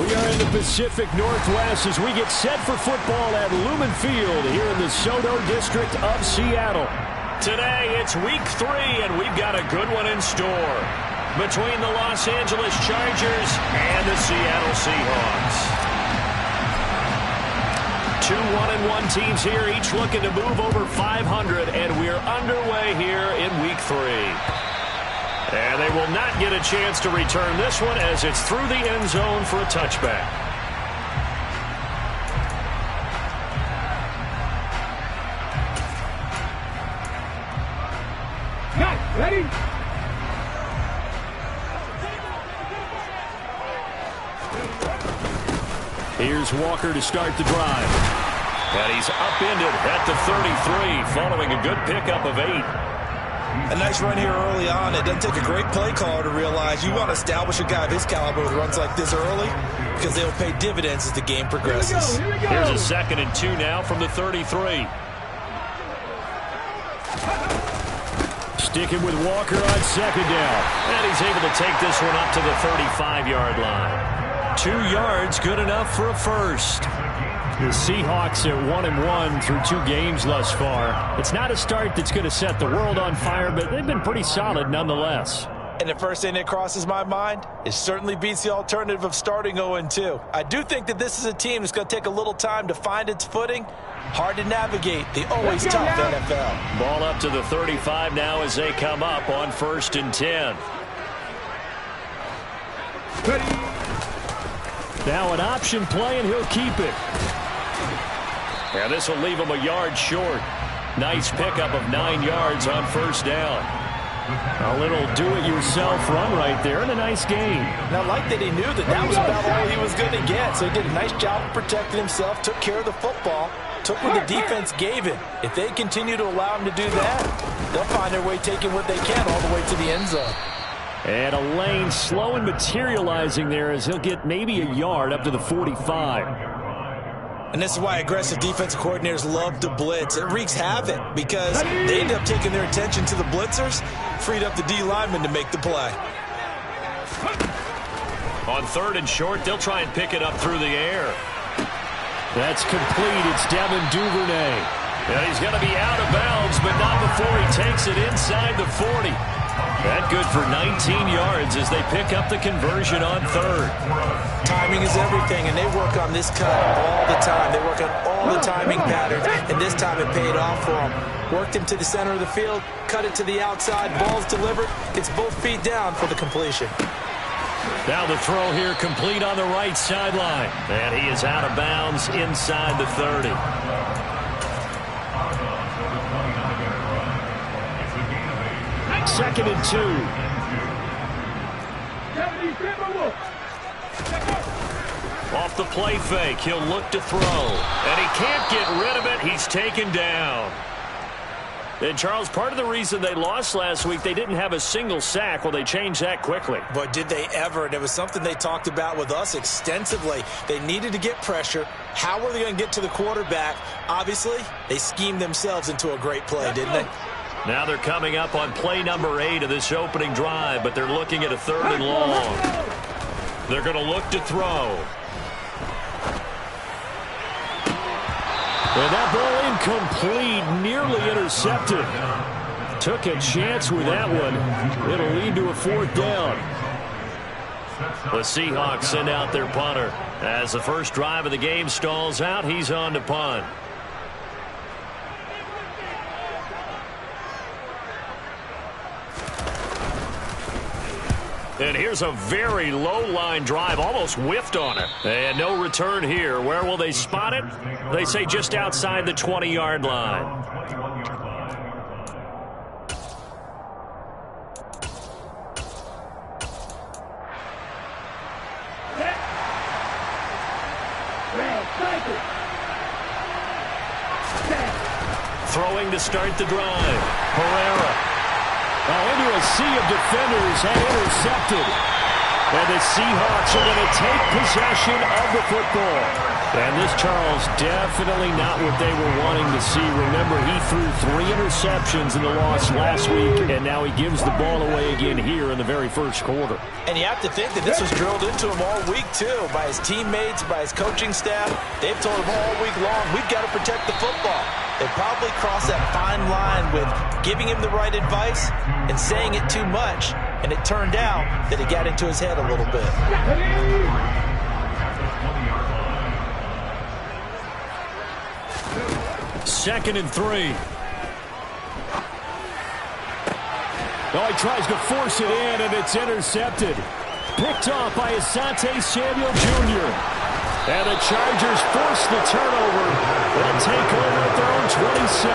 We are in the Pacific Northwest as we get set for football at Lumen Field here in the SoDo district of Seattle. Today, it's week 3, and we've got a good one in store between the Los Angeles Chargers and the Seattle Seahawks. Two 1-1 teams here, each looking to move over 500, and we're underway here in week 3. And they will not get a chance to return this one as it's through the end zone for a touchback. Ready? Here's Walker to start the drive. And he's upended at the 33 following a good pickup of 8. A nice run here early on. It doesn't take a great play caller to realize you want to establish a guy of his caliber with runs like this early because they'll pay dividends as the game progresses. Here's a 2nd and 2 now from the 33. Sticking with Walker on 2nd down. And he's able to take this one up to the 35-yard line. 2 yards, good enough for a first. The Seahawks at 1-1 through 2 games thus far. It's not a start that's going to set the world on fire, but they've been pretty solid nonetheless. And the first thing that crosses my mind, it certainly beats the alternative of starting 0-2. I do think that this is a team that's going to take a little time to find its footing. Hard to navigate the always tough NFL. Ball up to the 35 now as they come up on 1st and 10. Now an option play, and he'll keep it. And this will leave him a yard short. Nice pickup of 9 yards on 1st down. A little do-it-yourself run right there and a nice gain. Now, like that he knew that was about all he was going to get. So he did a nice job of protecting himself, took care of the football, took what the defense gave him. If they continue to allow him to do that, they'll find their way taking what they can all the way to the end zone. And a lane slow and materializing there as he'll get maybe a yard up to the 45. And this is why aggressive defensive coordinators love to blitz. It wreaks havoc because they end up taking their attention to the blitzers, freed up the D lineman to make the play. On 3rd and short, they'll try and pick it up through the air. That's complete. It's Devin Duvernay. And he's going to be out of bounds, but not before he takes it inside the 40. That good for 19 yards as they pick up the conversion on 3rd. Timing is everything, and they work on this cut all the time. They work on all the timing patterns, and this time it paid off for them. Worked him to the center of the field, cut it to the outside, ball's delivered, gets both feet down for the completion. Now the throw here complete on the right sideline. And he is out of bounds inside the 30. 2nd and 2. Off the play fake, he'll look to throw. And he can't get rid of it. He's taken down. And, Charles, part of the reason they lost last week, they didn't have a single sack. Well, they changed that quickly. But did they ever? And it was something they talked about with us extensively. They needed to get pressure. How were they going to get to the quarterback? Obviously, they schemed themselves into a great play, didn't they? Now they're coming up on play number 8 of this opening drive, but they're looking at a 3rd and long. They're going to look to throw. And that ball incomplete, nearly intercepted. Took a chance with that one. It'll lead to a 4th down. The Seahawks send out their punter. As the first drive of the game stalls out, he's on to punt. And here's a very low-line drive, almost whiffed on it. And no return here. Where will they spot it? They say just outside the 20-yard line. Throwing to start the drive. Herrera. Into a sea of defenders and intercepted. And the Seahawks are going to take possession of the football. And this, Charles, definitely not what they were wanting to see. Remember, he threw 3 interceptions in the loss last week, and now he gives the ball away again here in the very first quarter. And you have to think that this was drilled into him all week, too, by his teammates, by his coaching staff. They've told him all week long, we've got to protect the football. They probably crossed that fine line with giving him the right advice and saying it too much, and it turned out that it got into his head a little bit. Second and 3. Oh, he tries to force it in, and it's intercepted. Picked off by Asante Samuel Jr. And the Chargers force the turnover. They'll take over at their own 27.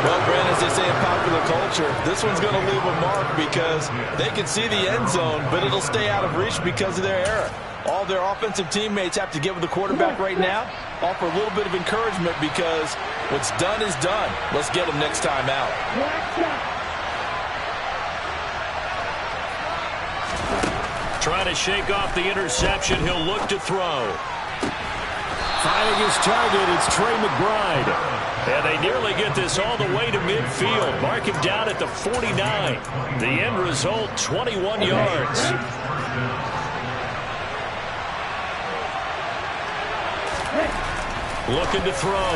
Well, Brent, as they say in popular culture, this one's going to leave a mark because they can see the end zone, but it'll stay out of reach because of their error. All their offensive teammates have to get with the quarterback right now, offer a little bit of encouragement because what's done is done. Let's get them next time out. Trying to shake off the interception. He'll look to throw. Finding his target, it's Trey McBride. And they nearly get this all the way to midfield. Mark him down at the 49. The end result, 21 yards. Looking to throw.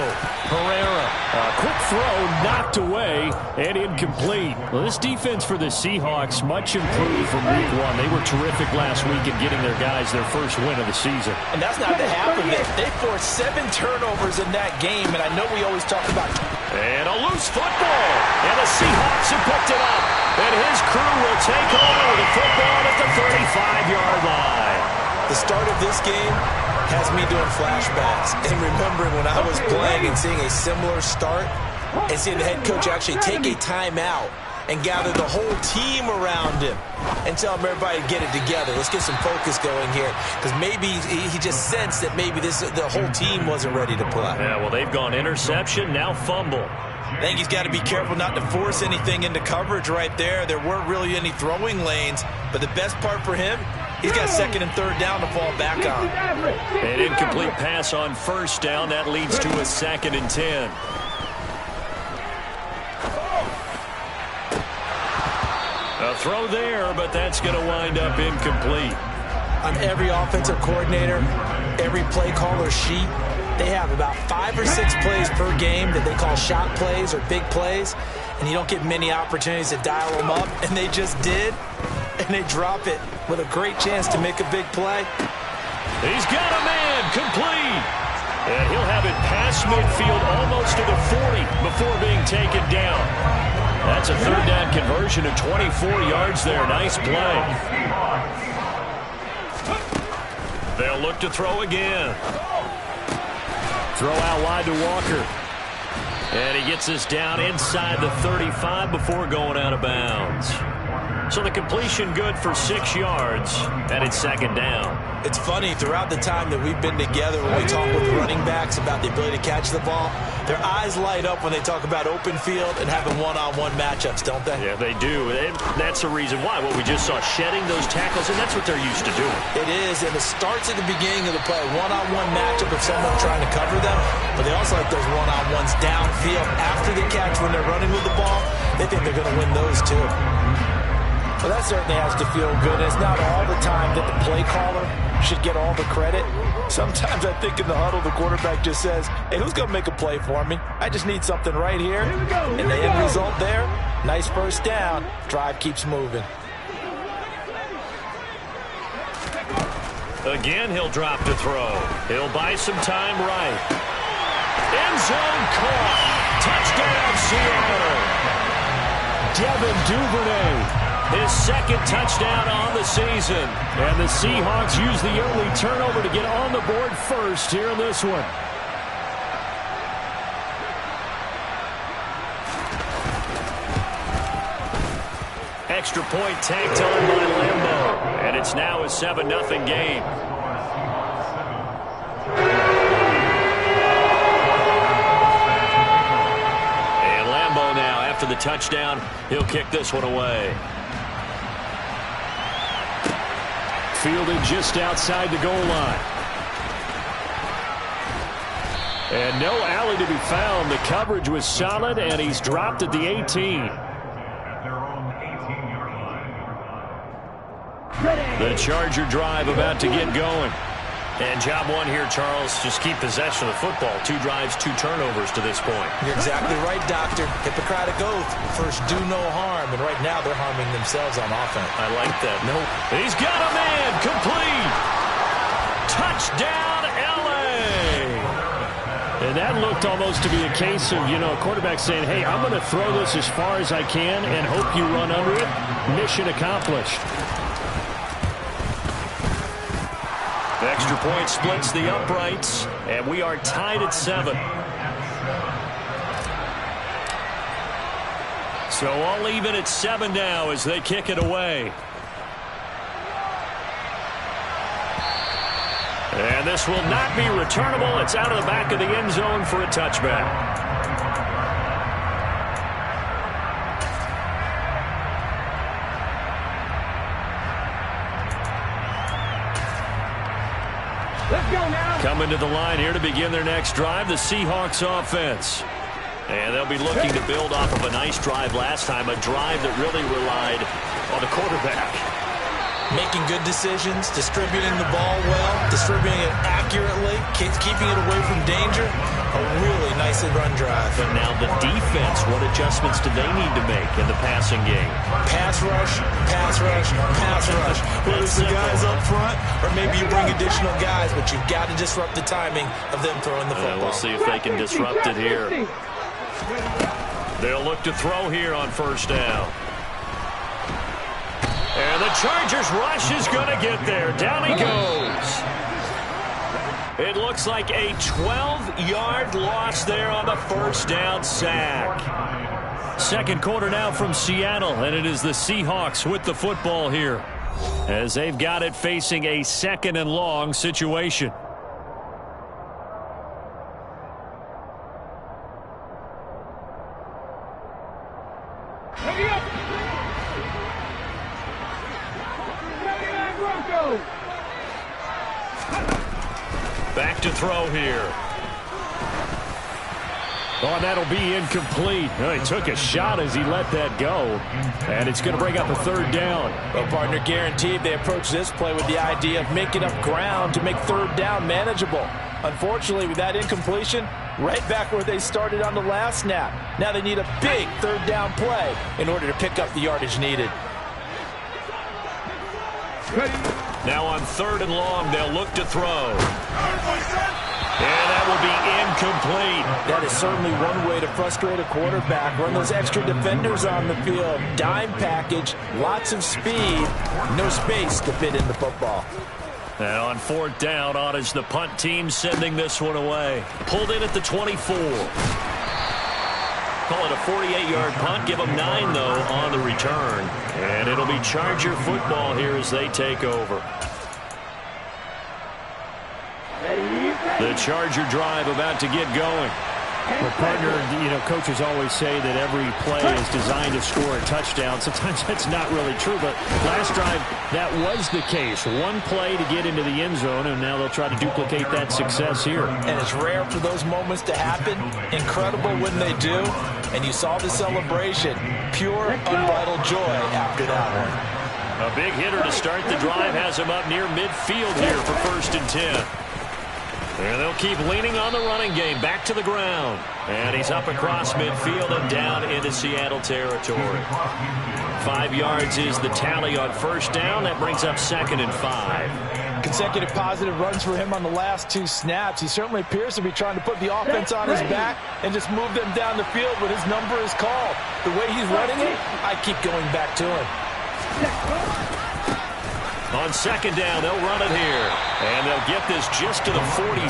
Herrera. A quick throw knocked away and incomplete. Well, this defense for the Seahawks much improved from week 1. They were terrific last week in getting their guys their first win of the season. And that's not the half of it. They forced 7 turnovers in that game, and I know we always talk about... And a loose football. And the Seahawks have picked it up. And his crew will take over with the football at the 35-yard line. The start of this game has me doing flashbacks and remembering when I was playing and seeing a similar start and seeing the head coach actually take a timeout and gather the whole team around him and tell him everybody to get it together. Let's get some focus going here because maybe he just sensed that maybe the whole team wasn't ready to play. Yeah, well, they've gone interception, now fumble. I think he's got to be careful not to force anything into coverage right there. There weren't really any throwing lanes, but the best part for him, he's got 2nd and 3rd down to fall back on. An incomplete pass on 1st down. That leads to a 2nd and 10. A throw there, but that's going to wind up incomplete. On every offensive coordinator, every play caller sheet, they have about 5 or 6 plays per game that they call shot plays or big plays, and you don't get many opportunities to dial them up, and they just did, and they drop it with a great chance to make a big play. He's got a man, complete. And he'll have it past midfield almost to the 40 before being taken down. That's a 3rd down conversion of 24 yards there. Nice play. They'll look to throw again. Throw out wide to Walker. And he gets this down inside the 35 before going out of bounds. So the completion good for 6 yards, and it's 2nd down. It's funny, throughout the time that we've been together, when we talk with running backs about the ability to catch the ball, their eyes light up when they talk about open field and having one-on-one matchups, don't they? Yeah, they do. And that's the reason why. What we just saw, shedding those tackles, and that's what they're used to doing. It is, and it starts at the beginning of the play. One-on-one matchup of someone trying to cover them, but they also like those one-on-ones downfield after the catch when they're running with the ball. They think they're going to win those, too. Well, that certainly has to feel good. It's not all the time that the play caller should get all the credit. Sometimes I think in the huddle, the quarterback just says, hey, who's going to make a play for me? I just need something right here. And the end result there, nice 1st down. Drive keeps moving. Again, he'll drop to throw. He'll buy some time right. End zone caught. Touchdown, Seattle. Devin Duvernay. His 2nd touchdown on the season. And the Seahawks use the early turnover to get on the board first here in this one. Extra point tagged on by Lambeau. And it's now a 7-0 game. And Lambeau now, after the touchdown, he'll kick this one away. Fielded just outside the goal line. And no alley to be found. The coverage was solid, and he's dropped at the 18. The Charger drive about to get going. And job one here, Charles, just keep possession of the football. 2 drives, 2 turnovers to this point. You're exactly right, Doctor. Hippocratic oath. First, do no harm. And right now, they're harming themselves on offense. I like that. No. He's got a man. Complete. Touchdown, L.A. And that looked almost to be a case of, a quarterback saying, hey, I'm going to throw this as far as I can and hope you run under it. Mission accomplished. The extra point splits the uprights, and we are tied at 7. So all even at 7 now as they kick it away. And this will not be returnable. It's out of the back of the end zone for a touchback. Coming to the line here to begin their next drive, the Seahawks offense. And they'll be looking to build off of a nice drive last time, a drive that really relied on the quarterback. Making good decisions, distributing the ball well, distributing it accurately, keeping it away from danger. A really nicely run drive. But now the defense, what adjustments do they need to make in the passing game? Pass rush, pass rush, pass rush. Whether it's the guys up front or maybe you bring additional guys, but you've got to disrupt the timing of them throwing the football. We'll see if they can disrupt it here. They'll look to throw here on first down. And the Chargers rush is going to get there. Down he goes. It looks like a 12-yard loss there on the first down sack. Second quarter now from Seattle, and it is the Seahawks with the football here as they've got it facing a 2nd and long situation. Back to throw here. Oh, and that'll be incomplete. Oh, he took a shot as he let that go. And it's going to bring up a 3rd down. Well, partner, guaranteed they approach this play with the idea of making up ground to make 3rd down manageable. Unfortunately, with that incompletion, right back where they started on the last snap. Now they need a big 3rd down play in order to pick up the yardage needed. Now on 3rd and long, they'll look to throw. And that will be incomplete. That is certainly one way to frustrate a quarterback. Run those extra defenders on the field. Dime package, lots of speed, no space to fit in the football. And on 4th down, on is the punt team sending this one away. Pulled in at the 24. Call it a 48-yard punt. Give them 9, though, on the return. And it'll be Charger football here as they take over. The Charger drive about to get going. Well, partner, coaches always say that every play is designed to score a touchdown. Sometimes that's not really true, but last drive, that was the case. One play to get into the end zone, and now they'll try to duplicate that success here. And it's rare for those moments to happen. Incredible when they do. And you saw the celebration. Pure, unbridled joy after that one. A big hitter to start the drive has him up near midfield here for 1st and 10. And they'll keep leaning on the running game. Back to the ground. And he's up across midfield and down into Seattle territory. 5 yards is the tally on first down. That brings up 2nd and 5. Consecutive positive runs for him on the last 2 snaps. He certainly appears to be trying to put the offense on his back and just move them down the field when his number is called. The way he's running it, I keep going back to him. On 2nd down, they'll run it here. And they'll get this just to the 47.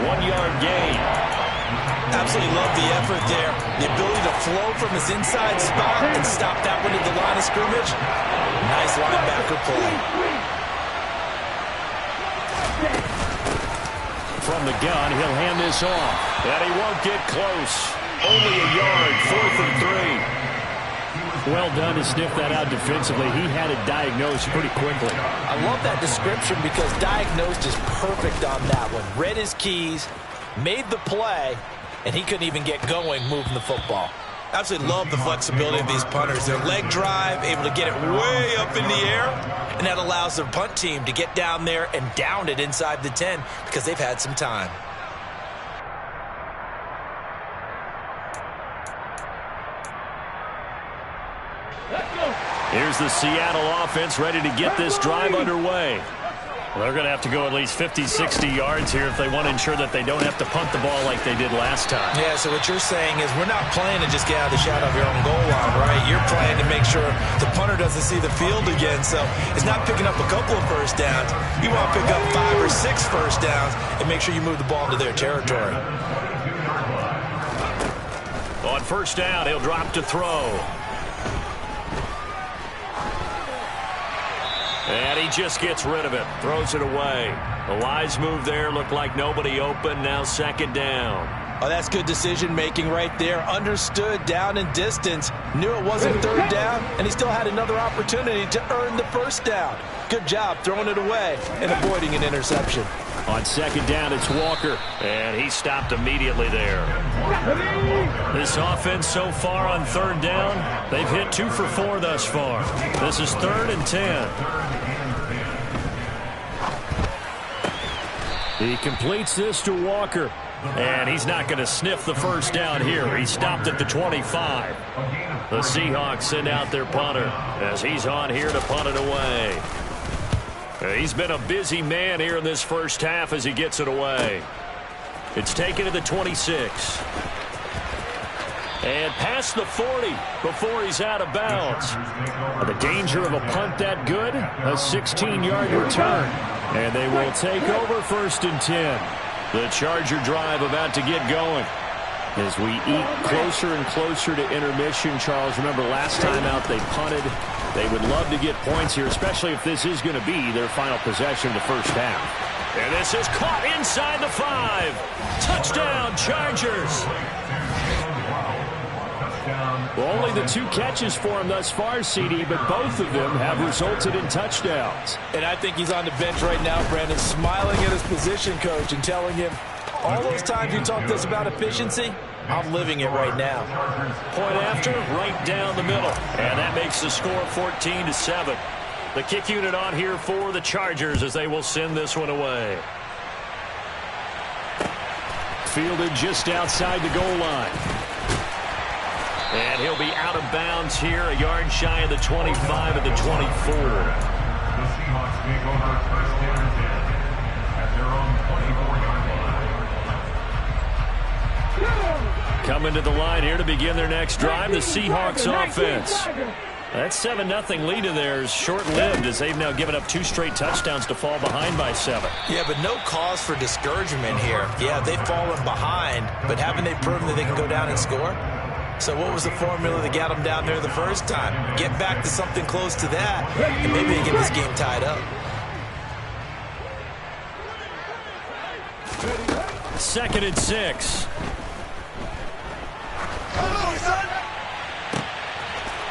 1-yard gain. Absolutely love the effort there. The ability to flow from his inside spot and stop that one at the line of scrimmage. Nice linebacker play. From the gun, he'll hand this off. And he won't get close. Only a yard, 4th and 3. Well done to sniff that out defensively. He had it diagnosed pretty quickly. I love that description because diagnosed is perfect on that one. Read his keys, made the play, and he couldn't even get going moving the football. Absolutely love the flexibility of these punters. Their leg drive, able to get it way up in the air, and that allows their punt team to get down there and down it inside the 10 because they've had some time. Here's the Seattle offense ready to get this drive underway. They're going to have to go at least 50, 60 yards here if they want to ensure that they don't have to punt the ball like they did last time. Yeah, so what you're saying is we're not playing to just get out of the shadow of your own goal line, right? You're playing to make sure the punter doesn't see the field again. So it's not picking up a couple of first downs. You want to pick up 5 or 6 first downs and make sure you move the ball into their territory. On first down, he'll drop to throw. And he just gets rid of it. Throws it away. A wise move there. Looked like nobody open. Now second down. Oh, that's good decision-making right there. Understood down and distance. Knew it wasn't third down, and he still had another opportunity to earn the first down. Good job throwing it away and avoiding an interception. On second down, it's Walker. And he stopped immediately there. This offense so far on third down, they've hit 2 for 4 thus far. This is 3rd and 10. He completes this to Walker. And he's not going to sniff the first down here. He stopped at the 25. The Seahawks send out their punter as he's on here to punt it away. He's been a busy man here in this first half as he gets it away. It's taken to the 26. And past the 40 before he's out of bounds. The danger of a punt that good, a 16-yard return. And they will take over 1st and 10. The Charger drive about to get going. As we eat closer and closer to intermission, Charles, remember last time out they punted. They would love to get points here, especially if this is going to be their final possession of the first half. And this is caught inside the 5. Touchdown, Chargers. Well, only the 2 catches for him thus far, CD, but both of them have resulted in touchdowns. And I think he's on the bench right now, Brandon, smiling at his position coach and telling him, all those times you talked to us about efficiency, I'm living it right now. Point after, right down the middle. And that makes the score 14-7. The kick unit on here for the Chargers as they will send this one away. Fielded just outside the goal line. And he'll be out of bounds here, a yard shy of the 25 at the 24. The Seahawks take over first down and 10 at their own 24-yard line. Coming to the line here to begin their next drive, the Seahawks offense. That 7-0 lead of theirs short-lived as they've now given up 2 straight touchdowns to fall behind by 7. Yeah, but no cause for discouragement here. Yeah, they've fallen behind, but haven't they proven that they can go down and score? So what was the formula that got them down there the first time? Get back to something close to that, and maybe they get this game tied up. 2nd and 6.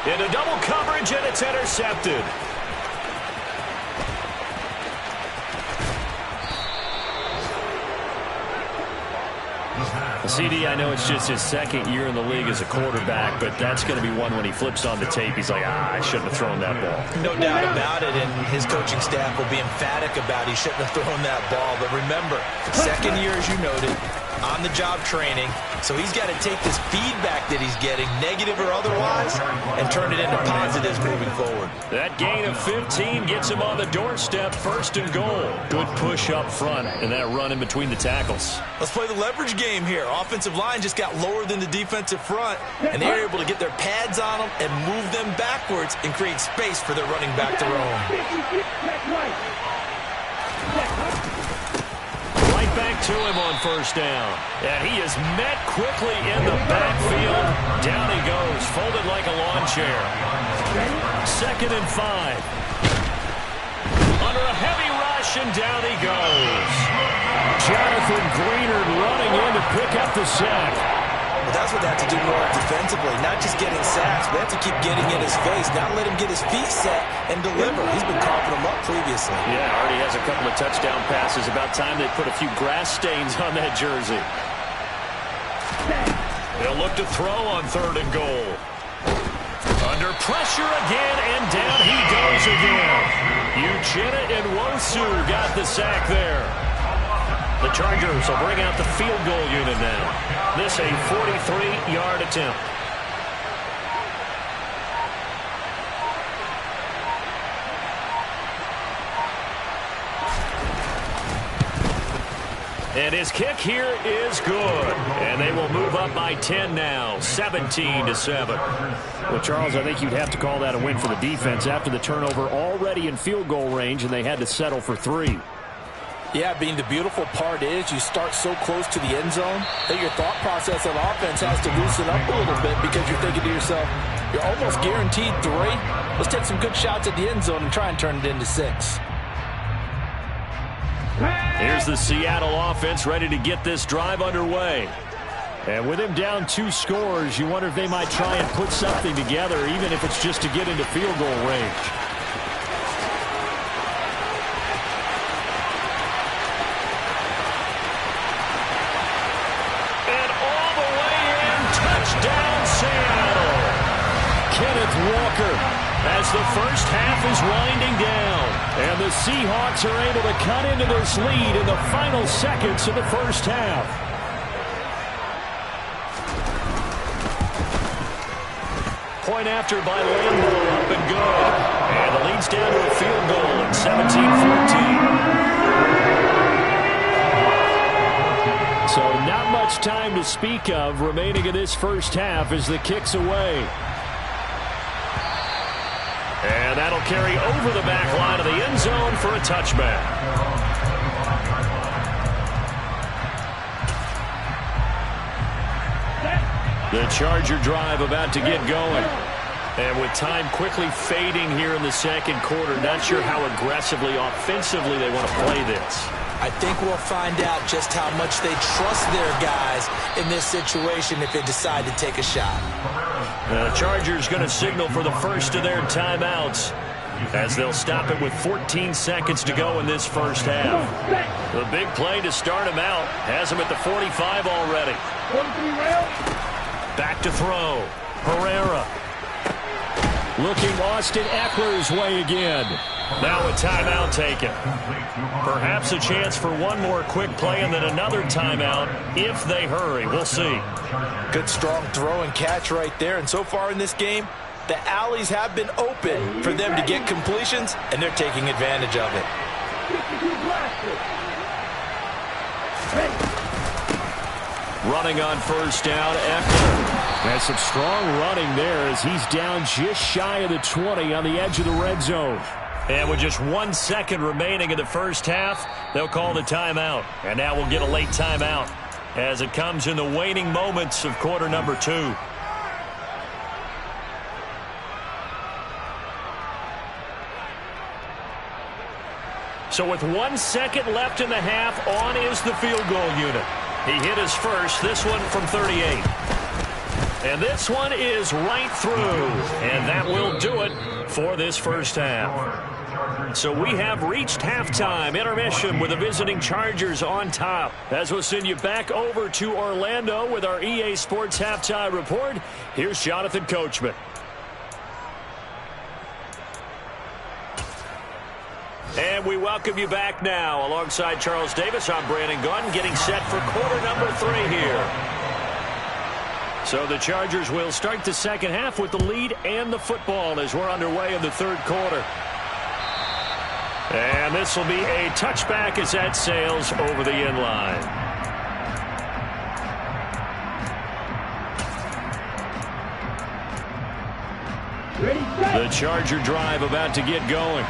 Into double coverage, and it's intercepted. CD, I know it's just his 2nd year in the league as a quarterback, but that's going to be one when he flips on the tape. He's like, I shouldn't have thrown that ball. No doubt about it, and his coaching staff will be emphatic about he shouldn't have thrown that ball. But remember, 2nd year, as you noted, on-the-job training, so he's got to take this feedback that he's getting, negative or otherwise, and turn it into positives moving forward. That gain of 15 gets him on the doorstep, 1st and goal. Good push up front, and that run in between the tackles. Let's play the leverage game here. Offensive line just got lower than the defensive front, and they were able to get their pads on them and move them backwards and create space for their running back to roam. Right back to him on first down. And he is met quickly in the backfield. Down he goes, folded like a lawn chair. 2nd and 5. Under a heavy rush, and down he goes. Jonathan Greenard running in to pick up the sack. Well, that's what they have to do more defensively, not just getting sacks, but they have to keep getting in his face, not let him get his feet set and deliver. He's been coughing them up previously. Yeah, already has a couple of touchdown passes. About time they put a few grass stains on that jersey. They'll look to throw on 3rd and goal. Under pressure again, and down he goes again. Uchenna Nwosu got the sack there. The Chargers will bring out the field goal unit now. This a 43-yard attempt. And his kick here is good. And they will move up by 10 now, 17-7. Well, Charles, I think you'd have to call that a win for the defense after the turnover already in field goal range, and they had to settle for 3. Yeah, Bean, the beautiful part is you start so close to the end zone that your thought process on offense has to loosen up a little bit because you're thinking to yourself, you're almost guaranteed 3. Let's take some good shots at the end zone and try and turn it into 6. Here's the Seattle offense ready to get this drive underway. And with him down 2 scores, you wonder if they might try and put something together, even if it's just to get into field goal range. And all the way in, touchdown Seattle. Kenneth Walker as the first half is winding down. And the Seahawks are able to cut into this lead in the final seconds of the first half. Point after by Lambo, up and good. And the lead's down to a field goal at 17-14. So not much time to speak of remaining in this first half as the kick's away. And that'll carry over the back line of the end zone for a touchback. The Charger drive about to get going. And with time quickly fading here in the second quarter, not sure how aggressively, offensively they want to play this. I think we'll find out just how much they trust their guys in this situation if they decide to take a shot. The Chargers going to signal for the first of their timeouts as they'll stop it with 14 seconds to go in this first half. The big play to start him out has him at the 45 already. Back to throw. Herrera. Looking Austin Eckler's way again. Now a timeout taken. Perhaps a chance for one more quick play and then another timeout if they hurry. We'll see. Good strong throw and catch right there. And so far in this game, the alleys have been open for them to get completions, and they're taking advantage of it. Running on first down, Eckler. That's some strong running there as he's down just shy of the 20 on the edge of the red zone. And with just 1 second remaining in the first half, they'll call the timeout. And now we'll get a late timeout as it comes in the waning moments of quarter number 2. So with 1 second left in the half, on is the field goal unit. He hit his first, this one from 38. And this one is right through. And that will do it for this first half. So we have reached halftime intermission with the visiting Chargers on top. As we'll send you back over to Orlando with our EA Sports Halftime Report, here's Jonathan Coachman. And we welcome you back now. Alongside Charles Davis, I'm Brandon Gunn, getting set for quarter number 3 here. So the Chargers will start the second half with the lead and the football as we're underway in the third quarter. And this will be a touchback as that sails over the end line. The Charger drive about to get going.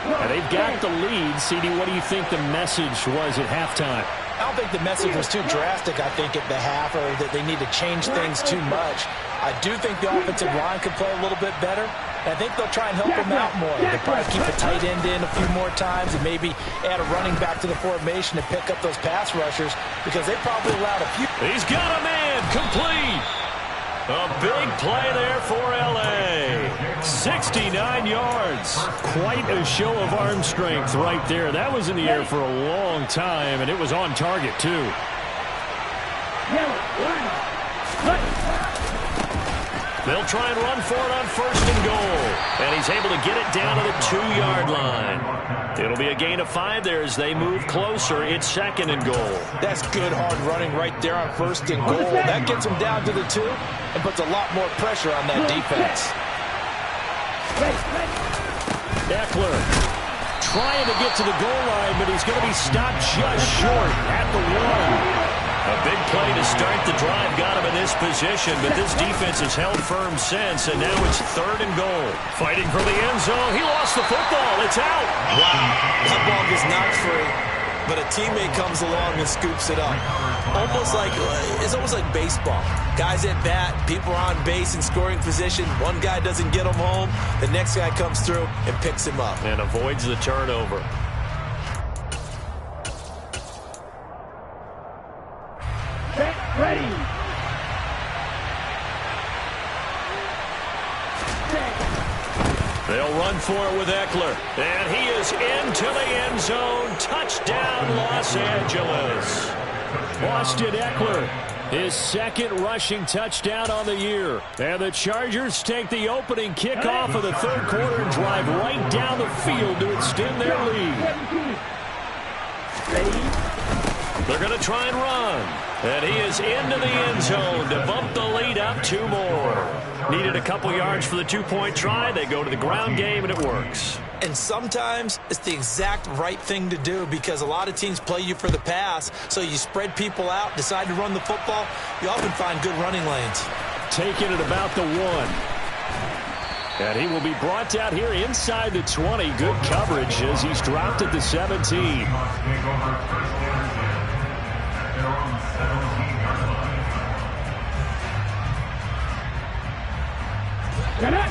And they've got the lead. CD, what do you think the message was at halftime? I don't think the message was too drastic, I think, at the half, or that they need to change things too much. I do think the offensive line could play a little bit better. I think they'll try and help him out more. They'll probably keep a tight end in a few more times and maybe add a running back to the formation to pick up those pass rushers because they probably allowed a few. He's got a man complete. A big play there for L.A. 69 yards. Quite a show of arm strength right there. That was in the air for a long time, and it was on target, too. They'll try and run for it on 1st and goal. And he's able to get it down to the 2-yard line. It'll be a gain of 5 there as they move closer. It's 2nd and goal. That's good hard running right there on 1st and goal. That gets him down to the 2 and puts a lot more pressure on that defense. Eckler trying to get to the goal line, but he's going to be stopped just short at the 1. A big play to start the drive got him in this position, but this defense has held firm since, and now it's 3rd and goal. Fighting for the end zone. He lost the football. It's out. Wow. That ball gets knocked free, but a teammate comes along and scoops it up. It's almost like baseball. Guys at bat, people are on base in scoring position. One guy doesn't get him home. The next guy comes through and picks him up. And avoids the turnover. Ready. They'll run for it with Eckler. And he is into the end zone. Touchdown, Los Angeles. Austin Eckler, his 2nd rushing touchdown on the year. And the Chargers take the opening kickoff of the 3rd quarter and drive right down the field to extend their lead. They're going to try and run. And he is into the end zone to bump the lead up 2 more. Needed a couple yards for the 2-point try. They go to the ground game, and it works. And sometimes it's the exact right thing to do because a lot of teams play you for the pass. So you spread people out, decide to run the football. You often find good running lanes. Taking it about the 1. And he will be brought out here inside the 20. Good coverage as he's dropped at the 17.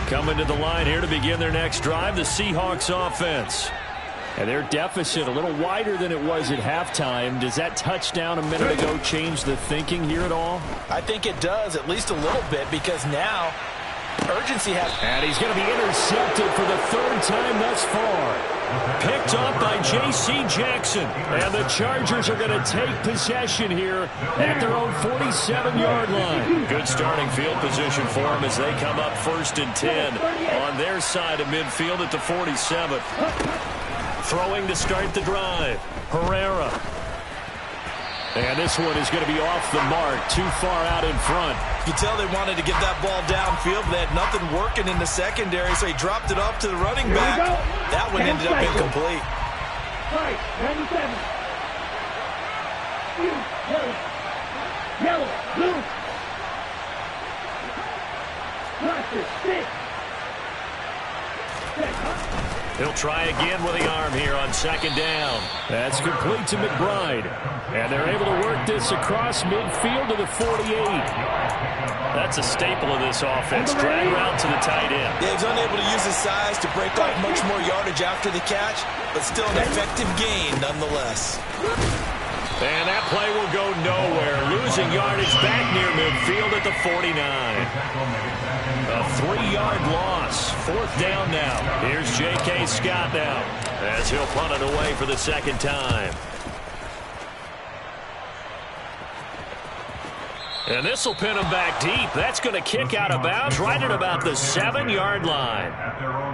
Coming to the line here to begin their next drive, the Seahawks offense. And their deficit a little wider than it was at halftime. Does that touchdown a minute ago change the thinking here at all? I think it does, at least a little bit, because now urgency has... And he's going to be intercepted for the 3rd time thus far. Picked up by J.C. Jackson. And the Chargers are going to take possession here at their own 47-yard line. Good starting field position for them as they come up 1st and 10 on their side of midfield at the 47. Throwing to start the drive. Herrera. And this one is going to be off the mark, too far out in front. You tell they wanted to get that ball downfield, but they had nothing working in the secondary, so he dropped it off to the running back. That one ended up incomplete. Right, 97. Yellow, blue. Roster, 6. He'll try again with the arm here on 2nd down. That's complete to McBride. And they're able to work this across midfield to the 48. That's a staple of this offense. Drag route to the tight end. Yeah, he's unable to use his size to break off much more yardage after the catch, but still an effective gain nonetheless. And that play will go nowhere. Losing yardage back near midfield at the 49. A 3-yard loss. 4th down now. Here's J.K. Scott now as he'll punt it away for the 2nd time. And this will pin him back deep. That's going to kick out of bounds right at about the 7-yard line.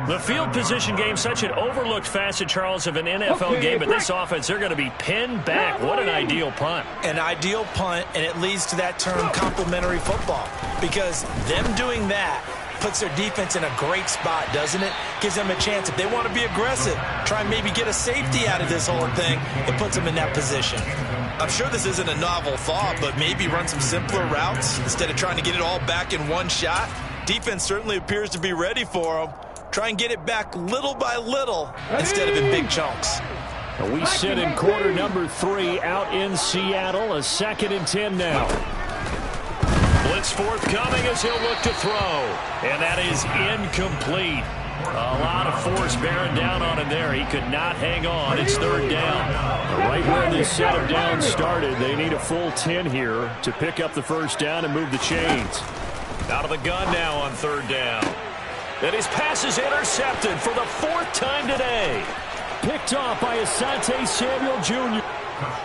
The field position game, such an overlooked facet, Charles, of an NFL game, but this offense, they're going to be pinned back. What an ideal punt. An ideal punt, and it leads to that term complementary football, because them doing that puts their defense in a great spot, doesn't it? Gives them a chance. If they want to be aggressive, try and maybe get a safety out of this whole thing, it puts them in that position. I'm sure this isn't a novel thought, but maybe run some simpler routes instead of trying to get it all back in one shot. Defense certainly appears to be ready for them. Try and get it back little by little instead of in big chunks. We sit in quarter number 3 out in Seattle. A 2nd and 10 now. Blitz forthcoming as he'll look to throw. And that is incomplete. A lot of force bearing down on him there. He could not hang on. It's 3rd down. Right where this set of downs started, they need a full 10 here to pick up the 1st down and move the chains. Out of the gun now on third down. And his pass is intercepted for the 4th time today. Picked off by Asante Samuel Jr.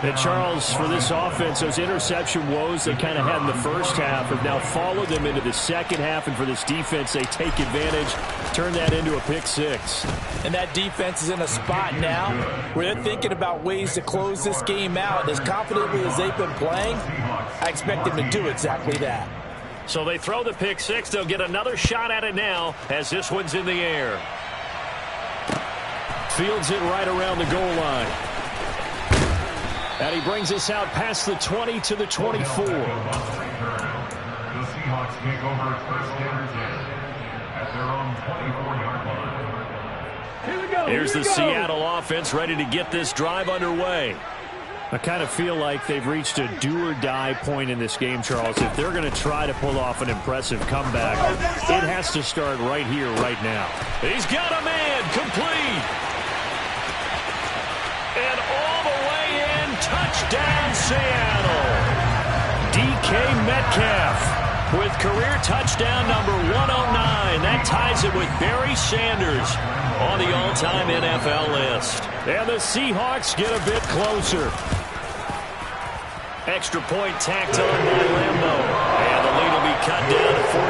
And Charles, for this offense, those interception woes they kind of had in the first half have now followed them into the second half. And for this defense, they take advantage, turn that into a pick six. And that defense is in a spot now where they're thinking about ways to close this game out. As confidently as they've been playing, I expect them to do exactly that. So they throw the pick six. They'll get another shot at it now as this one's in the air. Fields it right around the goal line. And he brings us out past the 20 to the 24. The Seahawks take over first down at their own 24-yard line. Here we go. Here's here the we go. Seattle offense ready to get this drive underway. I kind of feel like they've reached a do-or-die point in this game, Charles. If they're going to try to pull off an impressive comeback, it has to start right here, right now. He's got a man complete. And all the way in, touchdown Seattle. DK Metcalf with career touchdown number 109. That ties it with Barry Sanders on the all-time NFL list. And the Seahawks get a bit closer. Extra point tacked on by Lambo. And the lead will be cut down to 14.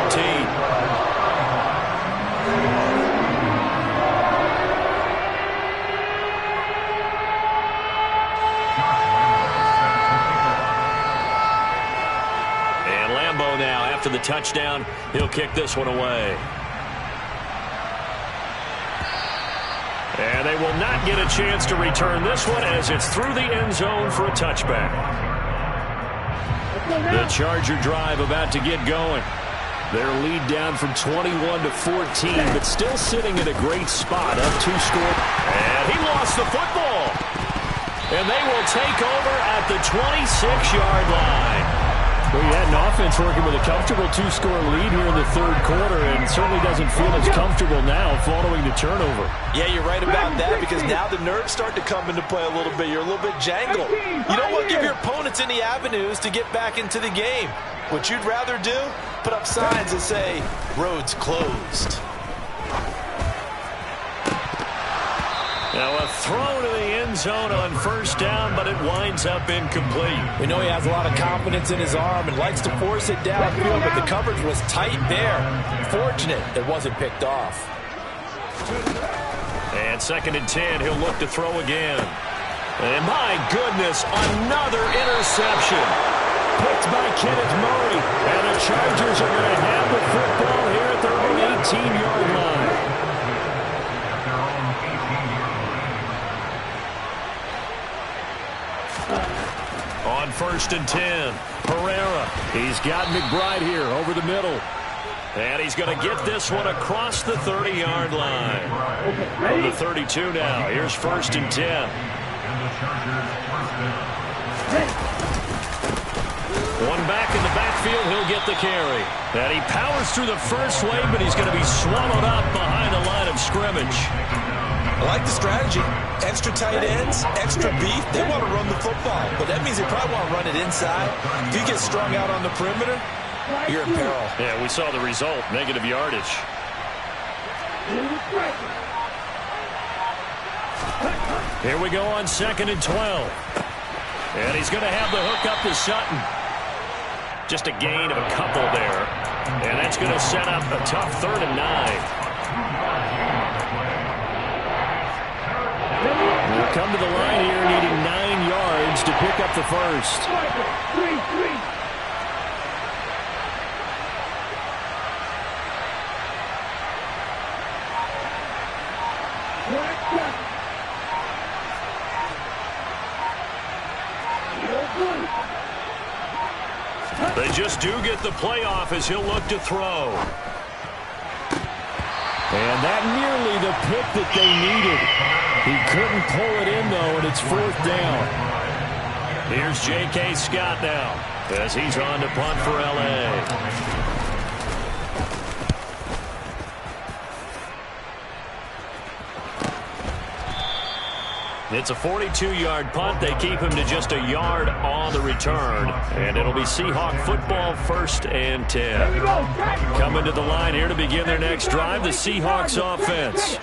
And Lambo now, after the touchdown, he'll kick this one away. And they will not get a chance to return this one as it's through the end zone for a touchback. The Charger drive about to get going. Their lead down from 21 to 14, but still sitting in a great spot, up 2 score. And he lost the football. And they will take over at the 26-yard line. Well, you had an offense working with a comfortable 2-score lead here in the third quarter, and certainly doesn't feel as comfortable now following the turnover. Yeah, you're right about that, because now the nerves start to come into play a little bit. You're a little bit jangled. You don't want to give your opponents any avenues to get back into the game. What you'd rather do, put up signs that say, roads closed. Now a throw to the end zone on first down, but it winds up incomplete. We know he has a lot of confidence in his arm and likes to force it downfield, but the coverage was tight there. Fortunate it wasn't picked off. And 2nd and 10, he'll look to throw again. And my goodness, another interception. Picked by Kenneth Murray, and the Chargers are going to have the football here at their own 18-yard line. On 1st and 10, Herrera. He's got McBride here over the middle. And he's going to get this one across the 30-yard line. From the 32 now. Here's 1st and 10. One back in the backfield. He'll get the carry. And he powers through the first wave, but he's going to be swallowed up behind the line of scrimmage. I like the strategy. Extra tight ends, extra beef. They want to run the football, but that means they probably want to run it inside. If you get strung out on the perimeter, you're in peril. Yeah, we saw the result, negative yardage. Here we go on 2nd and 12. And he's going to have the hook up to Sutton. Just a gain of a couple there. And that's going to set up a tough 3rd and 9. We'll come to the line here needing 9 yards to pick up the first. They just do get the playoff as he'll look to throw. And that nearly the pick that they needed. He couldn't pull it in, though, and it's 4th down. Here's J.K. Scott now as he's on to punt for L.A. It's a 42-yard punt. They keep him to just a yard on the return. And it'll be Seahawk football, 1st and 10. Coming to the line here to begin their next drive, the Seahawks offense.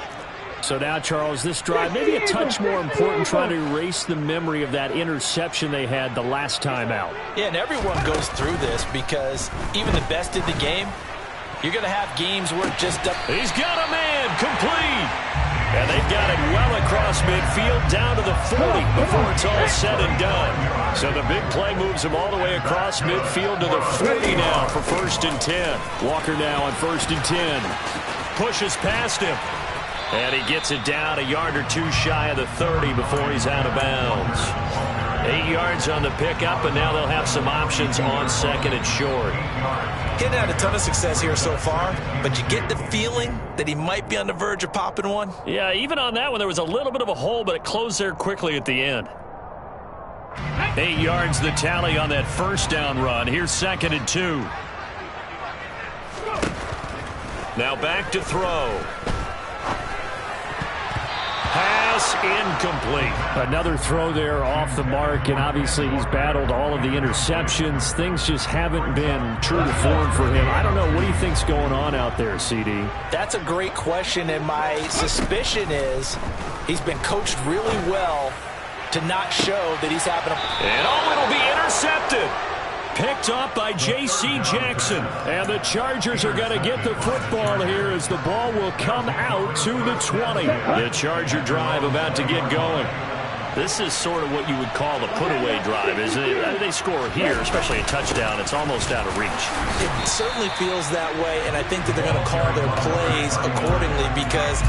So now, Charles, this drive maybe a touch more important, trying to erase the memory of that interception they had the last time out. Yeah, and everyone goes through this because even the best in the game, you're going to have games where just... He's got a man complete. And they've got it well across midfield down to the 40 before it's all said and done. So the big play moves him all the way across midfield to the 40 now for 1st and 10. Walker now on 1st and 10. Pushes past him. And he gets it down a yard or two shy of the 30 before he's out of bounds. 8 yards on the pickup, and now they'll have some options on 2nd and short. Getting had a ton of success here so far, but you get the feeling that he might be on the verge of popping one. Yeah, even on that one, there was a little bit of a hole, but it closed there quickly at the end. 8 yards the tally on that 1st down run. Here's 2nd and 2. Now back to throw. Pass incomplete. Another throw there off the mark, and obviously he's battled all of the interceptions. Things just haven't been true to form for him. I don't know. What do you think's going on out there, CD? That's a great question, and my suspicion is he's been coached really well to not show that he's having a... And it'll be intercepted. Picked off by J.C. Jackson. And the Chargers are going to get the football here as the ball will come out to the 20. The Charger drive about to get going. This is sort of what you would call a put-away drive, isn't it? They score here, especially a touchdown. It's almost out of reach. It certainly feels that way, and I think that they're going to call their plays accordingly because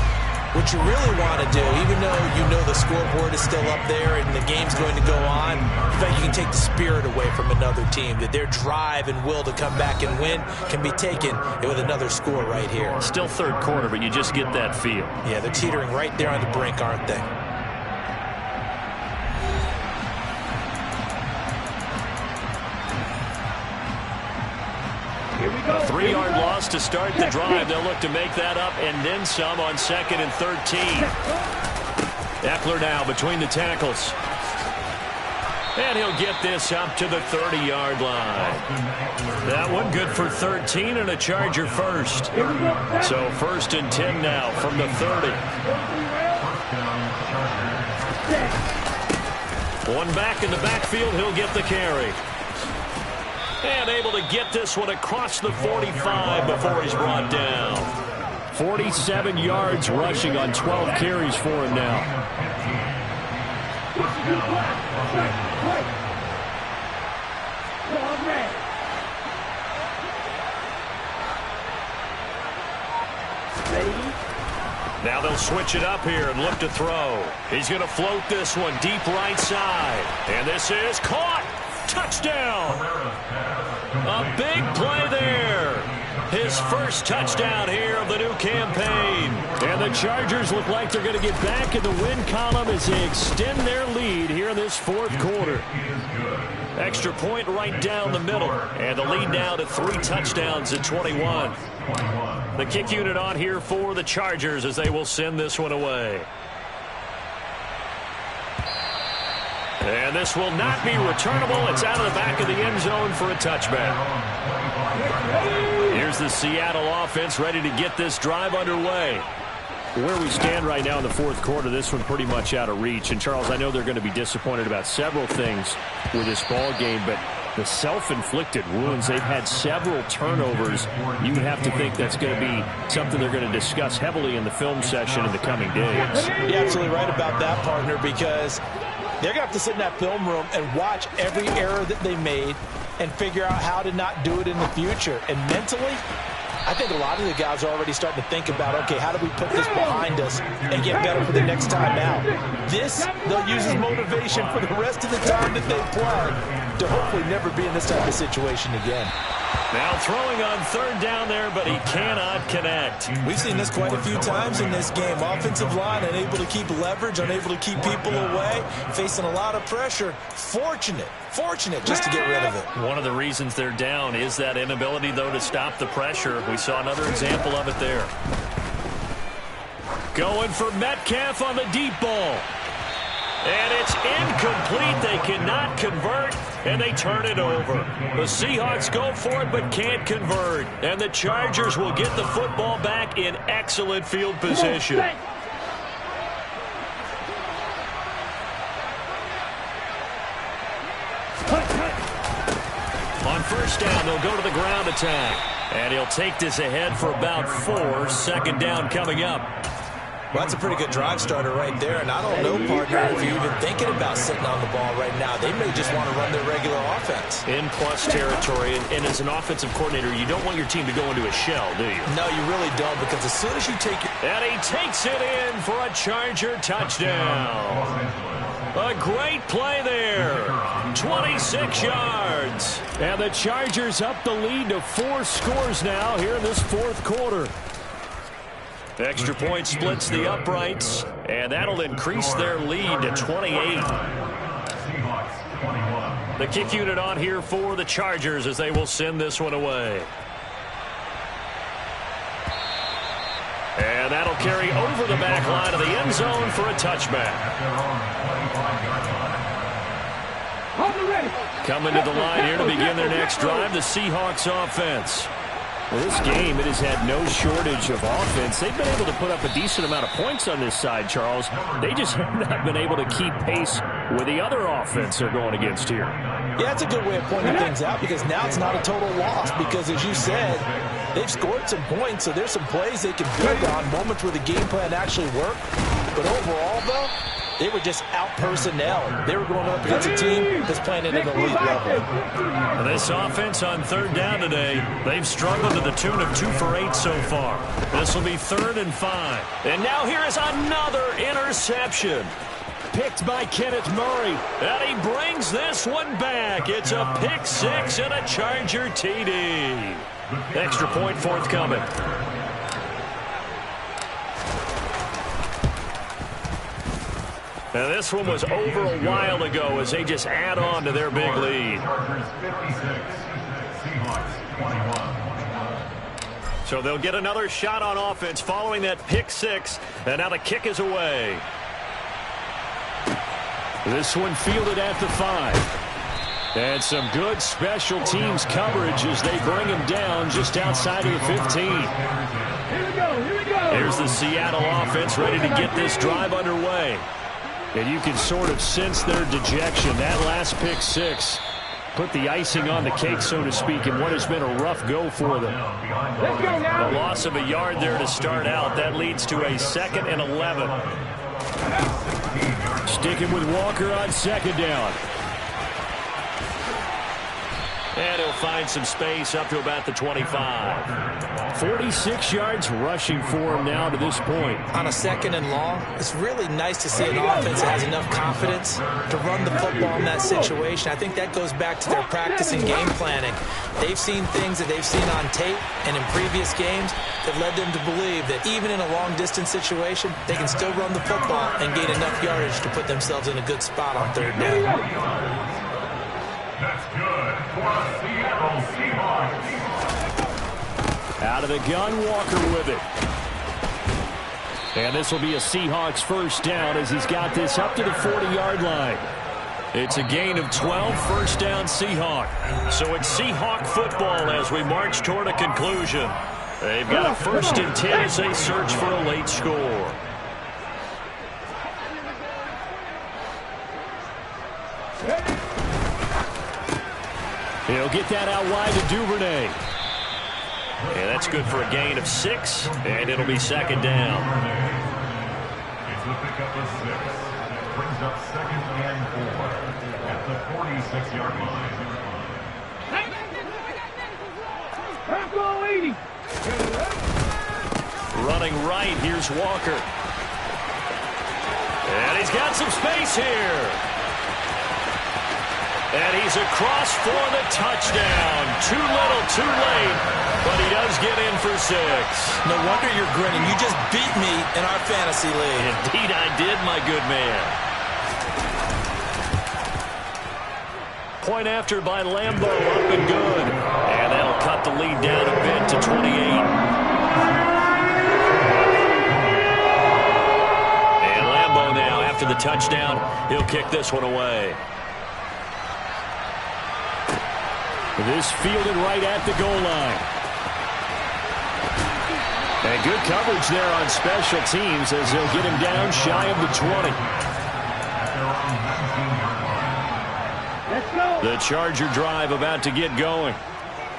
what you really want to do, even though you know the scoreboard is still up there and the game's going to go on, in fact, you can take the spirit away from another team, that their drive and will to come back and win can be taken with another score right here. Still 3rd quarter, but you just get that feel. Yeah, they're teetering right there on the brink, aren't they? A 3-yard loss to start the drive. They'll look to make that up and then some on 2nd and 13. Eckler now between the tackles. And he'll get this up to the 30-yard line. That one good for 13 and a Charger first. So 1st and 10 now from the 30. One back in the backfield. He'll get the carry. And able to get this one across the 45 before he's brought down. 47 yards rushing on 12 carries for him now. Now they'll switch it up here and look to throw. He's going to float this one deep right side. And this is caught. Touchdown. A big play there. His first touchdown here of the new campaign. And the Chargers look like they're going to get back in the win column as they extend their lead here in this 4th quarter. Extra point right down the middle. And the lead now to 3 touchdowns at 21. The kick unit on here for the Chargers as they will send this one away. And this will not be returnable. It's out of the back of the end zone for a touchback. Here's the Seattle offense ready to get this drive underway. Where we stand right now in the 4th quarter, this one pretty much out of reach. And, Charles, I know they're going to be disappointed about several things with this ball game, but the self-inflicted wounds, they've had several turnovers. You have to think that's going to be something they're going to discuss heavily in the film session in the coming days. You're absolutely right about that, partner, because they're going to have to sit in that film room and watch every error that they made and figure out how to not do it in the future. And mentally, I think a lot of the guys are already starting to think about, okay, how do we put this behind us and get better for the next time out? This, they'll use as motivation for the rest of the time that they play to hopefully never be in this type of situation again. Now throwing on 3rd down there, but he cannot connect. We've seen this quite a few times in this game. Offensive line unable to keep leverage, unable to keep people away, facing a lot of pressure. Fortunate just to get rid of it. One of the reasons they're down is that inability, though, to stop the pressure. We saw another example of it there. Going for Metcalf on the deep ball. And it's incomplete. They cannot convert, and they turn it over. The Seahawks go for it but can't convert. And the Chargers will get the football back in excellent field position. On first down, they'll go to the ground attack. And he'll take this ahead for about 4. Second down coming up. Well, that's a pretty good drive starter right there. And I don't know, partner, if you're even thinking about sitting on the ball right now. They may just want to run their regular offense. In plus territory. And as an offensive coordinator, you don't want your team to go into a shell, do you? No, you really don't, because as soon as you take your... And he takes it in for a Charger touchdown. A great play there. 26 yards. And the Chargers up the lead to 4 scores now here in this fourth quarter. Extra point splits the uprights, and that'll increase their lead to 28. The kick unit on here for the Chargers as they will send this one away. And that'll carry over the back line of the end zone for a touchback. Coming to the line here to begin their next drive, the Seahawks offense. Well, this game, it has had no shortage of offense. They've been able to put up a decent amount of points on this side, Charles. They just have not been able to keep pace with the other offense they're going against here. Yeah, it's a good way of pointing things out, because now it's not a total loss, because as you said, they've scored some points, so there's some plays they can build on, moments where the game plan actually worked. But overall, though, they were just out-personnel. They were going up against a team that's playing at an elite level. And this offense on third down today, they've struggled to the tune of 2 for 8 so far. This will be 3rd and 5. And now here is another interception. Picked by Kenneth Murray. And he brings this one back. It's a pick 6 and a Charger TD. Extra point forthcoming. Now this one was over a while ago as they just add on to their big lead. So they'll get another shot on offense following that pick 6. And now the kick is away. This one fielded at the 5. And some good special teams coverage as they bring him down just outside of the 15. Here we go, here we go. Here's the Seattle offense ready to get this drive underway. And you can sort of sense their dejection. That last pick 6 put the icing on the cake, so to speak, in what has been a rough go for them. Let's go now. A loss of a yard there to start out. That leads to a 2nd and 11. Sticking with Walker on 2nd down. And he'll find some space up to about the 25. 46 yards rushing for him now to this point. On a 2nd and long, it's really nice to see an offense that has enough confidence to run the football in that situation. I think that goes back to their practice and game planning. They've seen things that they've seen on tape and in previous games that led them to believe that even in a long-distance situation, they can still run the football and gain enough yardage to put themselves in a good spot on 3rd down. That's good for the Seattle Seahawks. Out of the gun, Walker with it. And this will be a Seahawks first down as he's got this up to the 40-yard line. It's a gain of 12, first down Seahawk. So it's Seahawk football as we march toward a conclusion. They've got a 1st and 10 as they search for a late score. He'll get that out wide to Duvernay. And that's good for a gain of 6, and it'll be 2nd down. It's the pickup of 6. Brings up 2nd and 4 at the 46-yard line. Bronco 80. Running right, here's Walker. And he's got some space here. And he's across for the touchdown. Too little, too late, but he does get in for 6. No wonder you're grinning. You just beat me in our fantasy league. Indeed I did, my good man. Point after by Lambo, up and good. And that'll cut the lead down a bit to 28. And Lambo now, after the touchdown. He'll kick this one away. This fielded right at the goal line. And good coverage there on special teams as they'll get him down shy of the 20. Let's go. The Charger drive about to get going.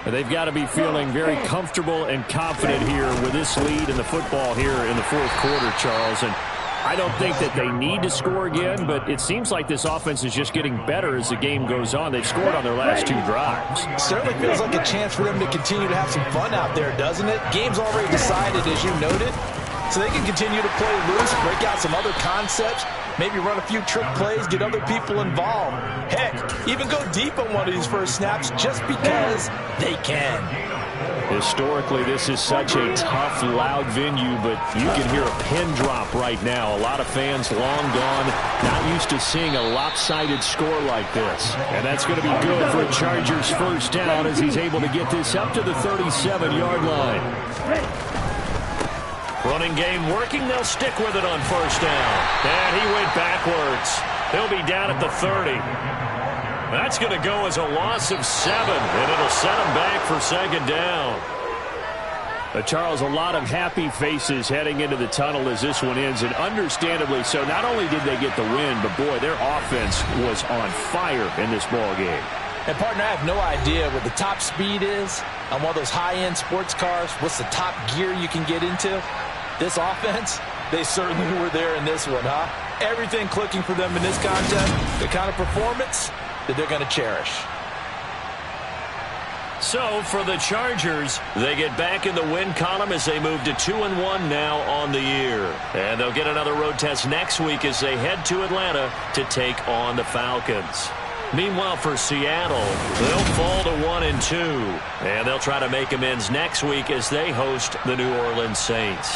They've got to be feeling very comfortable and confident here with this lead in the football here in the fourth quarter, Charles. And I don't think that they need to score again, but it seems like this offense is just getting better as the game goes on. They've scored on their last 2 drives. Certainly feels like a chance for them to continue to have some fun out there, doesn't it? Game's already decided, as you noted, so they can continue to play loose, break out some other concepts, maybe run a few trick plays, get other people involved. Heck, even go deep on one of these first snaps just because they can. Historically, this is such a tough, loud venue, but you can hear a pin drop right now. A lot of fans long gone, not used to seeing a lopsided score like this. And that's going to be good for a Chargers first down as he's able to get this up to the 37-yard line. Running game working. They'll stick with it on first down. And he went backwards. He'll be down at the 30. That's going to go as a loss of 7, and it'll set him back for second down. Charles, a lot of happy faces heading into the tunnel as this one ends, and understandably so. Not only did they get the win, but, boy, their offense was on fire in this ball game. And, partner, I have no idea what the top speed is on one of those high-end sports cars. What's the top gear you can get into? This offense, they certainly were there in this one, huh? Everything clicking for them in this contest, the kind of performance that they're going to cherish. So for the Chargers, they get back in the win column as they move to 2-1 now on the year. And they'll get another road test next week as they head to Atlanta to take on the Falcons. Meanwhile, for Seattle, they'll fall to 1-2. And they'll try to make amends next week as they host the New Orleans Saints.